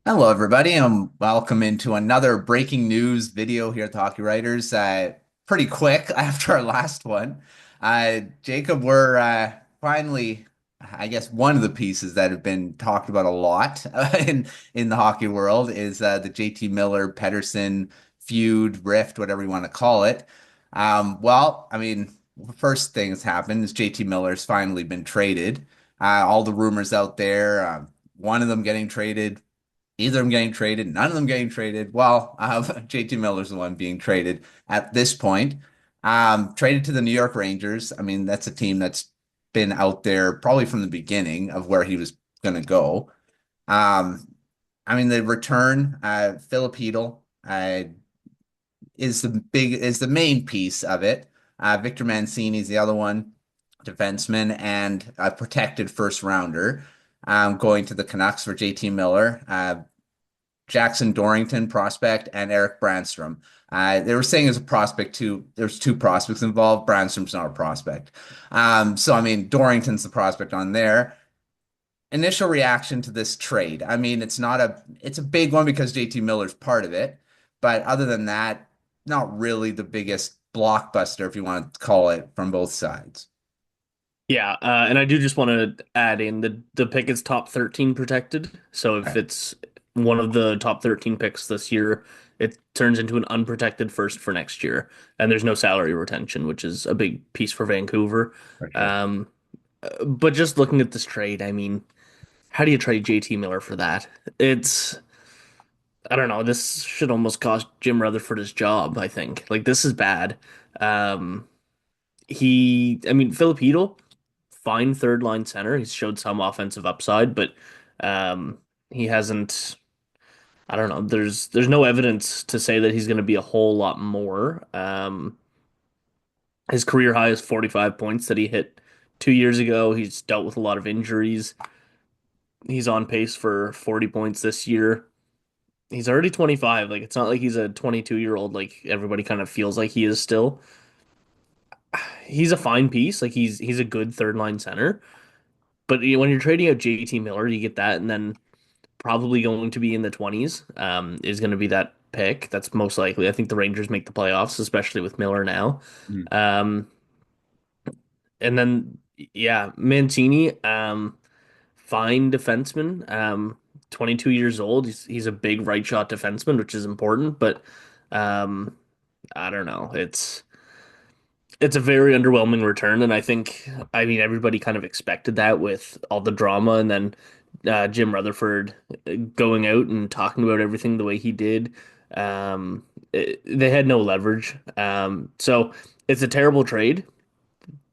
Hello, everybody, and welcome into another breaking news video here at the Hockey Writers. Pretty quick after our last one. Jacob, we're finally, I guess, one of the pieces that have been talked about a lot in the hockey world is the JT Miller Pedersen feud, rift, whatever you want to call it. First thing that's happened is JT Miller's finally been traded. All the rumors out there, one of them getting traded. Either of them getting traded, none of them getting traded. Well, JT Miller's the one being traded at this point. Traded to the New York Rangers. I mean, that's a team that's been out there probably from the beginning of where he was going to go. The return, Filip Chytil, is the main piece of it. Victor Mancini is the other one, defenseman and a protected first rounder. Going to the Canucks for JT Miller. Jackson Dorrington prospect and Erik Brannstrom. They were saying as a prospect too. There's two prospects involved. Brannstrom's not a prospect. Dorrington's the prospect on there. Initial reaction to this trade. I mean, it's a big one because JT Miller's part of it, but other than that, not really the biggest blockbuster, if you want to call it, from both sides. Yeah, and I do just want to add in the pick is top 13 protected. So if Okay. it's one of the top 13 picks this year, it turns into an unprotected first for next year. And there's no salary retention, which is a big piece for Vancouver. For sure. Um, but just looking at this trade, I mean, how do you trade JT Miller for that? It's I don't know, this should almost cost Jim Rutherford his job, I think. Like this is bad. Um, Filipino, fine third line center. He's showed some offensive upside, but um, he hasn't. I don't know. There's no evidence to say that he's going to be a whole lot more. His career high is 45 points that he hit 2 years ago. He's dealt with a lot of injuries. He's on pace for 40 points this year. He's already 25. Like it's not like he's a 22-year-old like everybody kind of feels like he is still. He's a fine piece. Like he's a good third line center. But when you're trading out JT Miller, you get that, and then probably going to be in the 20s is going to be that pick. That's most likely. I think the Rangers make the playoffs, especially with Miller now. Mm. Um, and then, yeah, Mancini, fine defenseman, 22 years old. He's a big right shot defenseman, which is important, but um, I don't know. It's a very underwhelming return, and I mean, everybody kind of expected that with all the drama, and then Jim Rutherford going out and talking about everything the way he did. They had no leverage, so it's a terrible trade.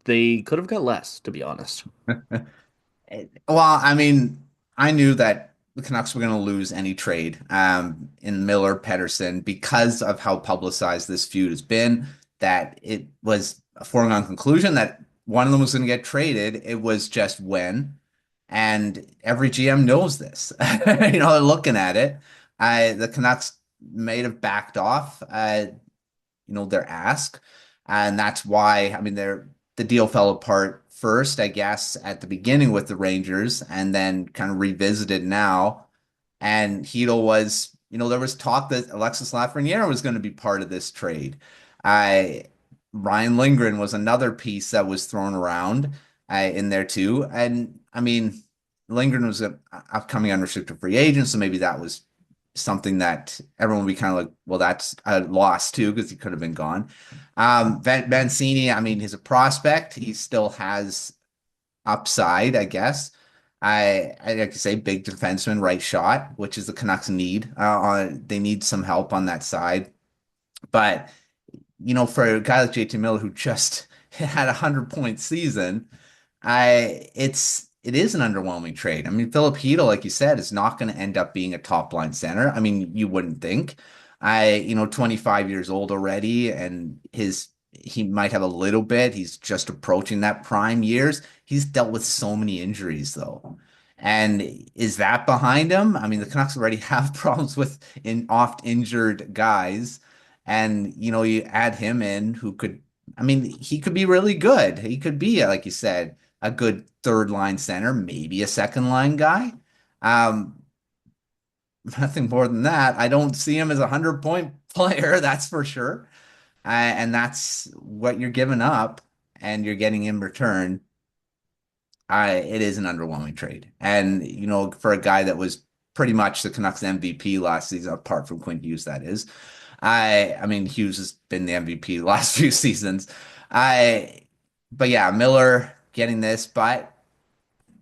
They could have got less, to be honest. I knew that the Canucks were going to lose any trade in Miller Pedersen because of how publicized this feud has been, that it was a foregone conclusion that one of them was going to get traded. It was just when. And every GM knows this. They're looking at it. The Canucks may have backed off, their ask. And that's why, the deal fell apart first, I guess, at the beginning with the Rangers and then kind of revisited now. And Hedel was, there was talk that Alexis Lafreniere was going to be part of this trade. I Ryan Lindgren was another piece that was thrown around in there too. And Lindgren was an upcoming unrestricted free agent, so maybe that was something that everyone would be kind of like, well, that's a loss too, because he could have been gone. Mancini, he's a prospect. He still has upside, I guess. I like to say big defenseman, right shot, which is the Canucks need. They need some help on that side. But for a guy like JT Miller who just had 100-point season, it is an underwhelming trade. Philip Chytil, like you said, is not going to end up being a top line center. You wouldn't think. 25 years old already, and he might have a little bit. He's just approaching that prime years. He's dealt with so many injuries though. And is that behind him? The Canucks already have problems with oft injured guys. And you add him in who could, he could be really good. He could be, like you said, a good third line center, maybe a second line guy. Um, nothing more than that. I don't see him as a 100-point player, that's for sure. And that's what you're giving up and you're getting in return. It is an underwhelming trade. And, for a guy that was pretty much the Canucks MVP last season, apart from Quinn Hughes, that is. I mean, Hughes has been the MVP the last few seasons. I, but yeah, Miller getting this, but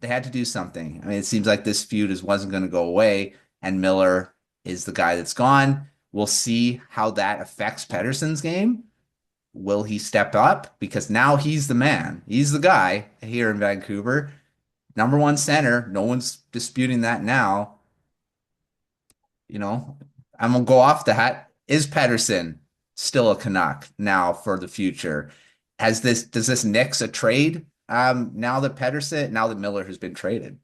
they had to do something. I mean, it seems like this feud wasn't going to go away, and Miller is the guy that's gone. We'll see how that affects Pedersen's game. Will he step up? Because now he's the man. He's the guy here in Vancouver. Number one center. No one's disputing that now. You know, I'm gonna go off that. Is Pedersen still a Canuck now for the future? Does this nix a trade? Now that Miller has been traded.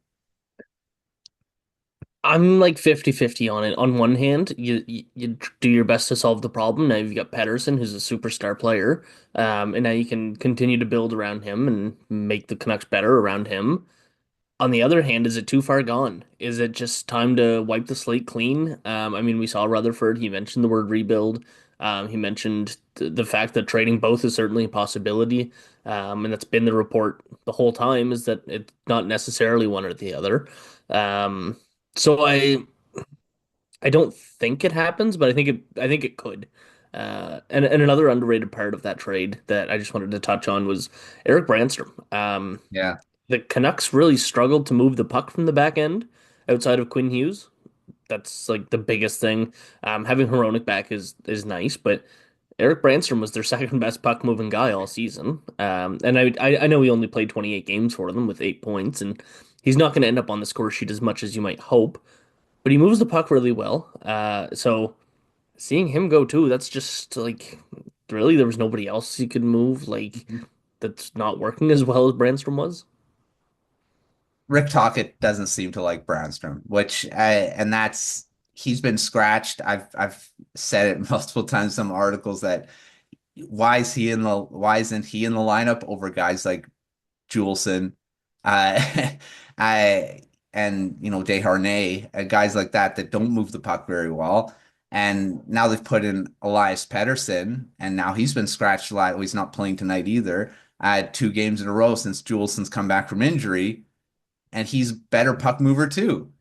I'm like 50-50 on it. On one hand, you do your best to solve the problem. Now you've got Pedersen, who's a superstar player, and now you can continue to build around him and make the Canucks better around him. On the other hand, is it too far gone? Is it just time to wipe the slate clean? I mean, we saw Rutherford. He mentioned the word rebuild. He mentioned the fact that trading both is certainly a possibility. And that's been the report the whole time, is that it's not necessarily one or the other. Um, so I don't think it happens, but I think it could. And another underrated part of that trade that I just wanted to touch on was Erik Brannstrom. Yeah. The Canucks really struggled to move the puck from the back end outside of Quinn Hughes. That's like the biggest thing. Having Hronek back is nice, but Erik Brannstrom was their second best puck moving guy all season. And I know he only played 28 games for them with 8 points, and he's not going to end up on the score sheet as much as you might hope, but he moves the puck really well. So seeing him go too, that's just like really there was nobody else he could move like that's not working as well as Brannstrom was. Rick Tocchet doesn't seem to like Brannstrom, and that's he's been scratched. I've said it multiple times, some articles that why isn't he in the lineup over guys like Juleson, uh, I and Desharnais, guys like that don't move the puck very well. And now they've put in Elias Pettersson, and now he's been scratched a lot. Well, he's not playing tonight either. 2 games in a row since Juleson's come back from injury, and he's better puck mover too.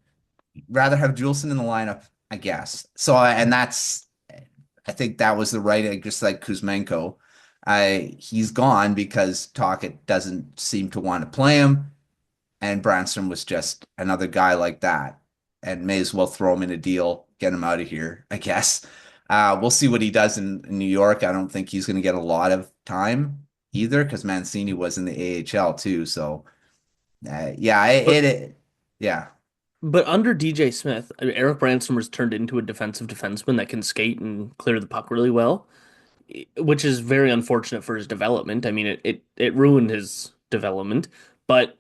Rather have Juleson in the lineup, I guess. So, I think that was the right, just like Kuzmenko. He's gone because Tocchet doesn't seem to want to play him, and Brannstrom was just another guy like that, and may as well throw him in a deal, get him out of here, I guess. We'll see what he does in New York. I don't think he's going to get a lot of time either because Mancini was in the AHL too. So, yeah, But yeah. but under DJ Smith, Erik Brannstrom was turned into a defensive defenseman that can skate and clear the puck really well, which is very unfortunate for his development. I mean, it ruined his development, but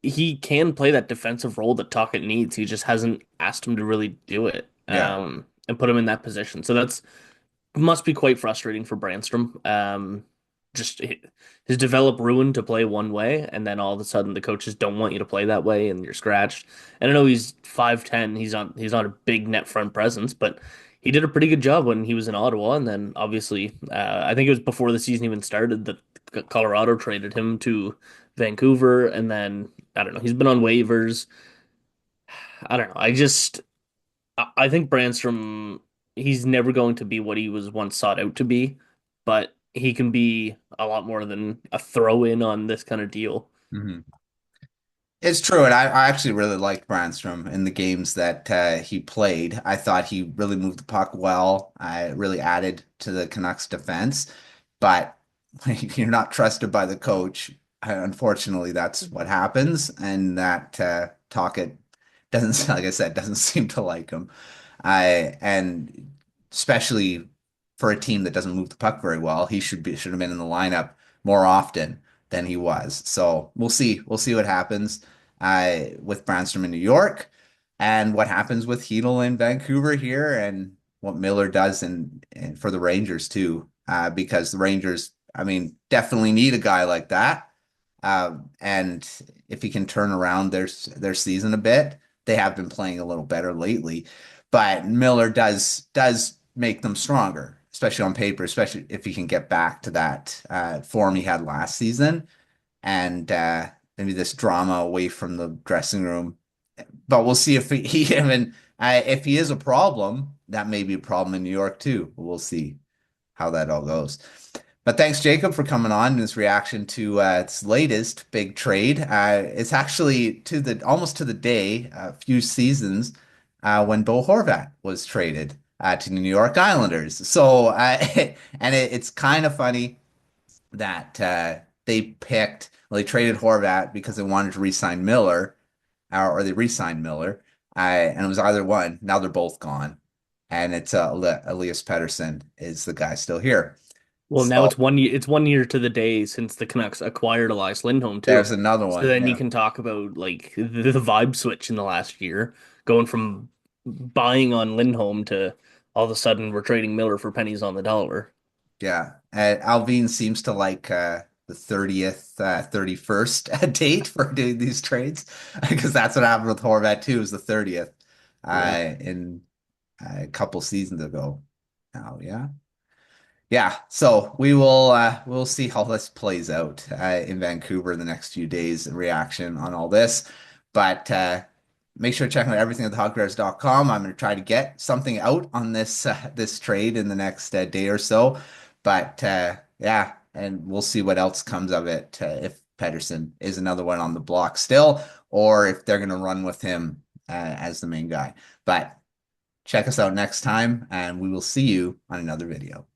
he can play that defensive role that Tocchet needs. He just hasn't asked him to really do it, Yeah. and put him in that position. So that's must be quite frustrating for Brannstrom. Just his develop ruined to play one way, and then all of a sudden the coaches don't want you to play that way, and you're scratched. And I know he's 5'10", he's not a big net front presence, but he did a pretty good job when he was in Ottawa. And then obviously, I think it was before the season even started that Colorado traded him to Vancouver, and then I don't know, he's been on waivers. I don't know. I think Brannstrom, he's never going to be what he was once sought out to be, but he can be a lot more than a throw in on this kind of deal. Mhm. It's true, and I actually really liked Brannstrom in the games that he played. I thought he really moved the puck well. I really added to the Canucks defense, but when you're not trusted by the coach, unfortunately, that's what happens, and that Tocchet doesn't, like I said, doesn't seem to like him. And especially for a team that doesn't move the puck very well, he should have been in the lineup more often than he was. So we'll see. We'll see what happens with Brannstrom in New York and what happens with Chytil in Vancouver here and what Miller does for the Rangers too. Because the Rangers, I mean, definitely need a guy like that. And if he can turn around their season a bit, they have been playing a little better lately. but Miller does make them stronger, especially on paper, especially if he can get back to that form he had last season, and maybe this drama away from the dressing room. But we'll see if he even if he is a problem. That may be a problem in New York too. We'll see how that all goes. But thanks, Jacob, for coming on in this reaction to its latest big trade. It's actually to the almost to the day, a few seasons when Bo Horvat was traded to the New York Islanders. So, it's kind of funny that they picked, well, they traded Horvat because they wanted to re-sign Miller, or they re-signed Miller, and it was either one. Now they're both gone, and it's Elias Pettersson is the guy still here. Well, now So it's 1 year to the day since the Canucks acquired Elias Lindholm too. there's another So one. then you Yeah. can talk about like the vibe switch in the last year, going from buying on Lindholm to all of a sudden we're trading Miller for pennies on the dollar. Yeah. Alvin seems to like the 30th, 31st date for doing these trades because that's what happened with Horvat too, is the 30th Yeah. in a couple seasons ago. Now, yeah. Yeah, so we'll see how this plays out in Vancouver in the next few days, reaction on all this. But make sure to check out everything at thehockeybears.com. I'm going to try to get something out on this trade in the next day or so. But yeah, and we'll see what else comes of it if Pedersen is another one on the block still, or if they're going to run with him as the main guy. But check us out next time, and we will see you on another video.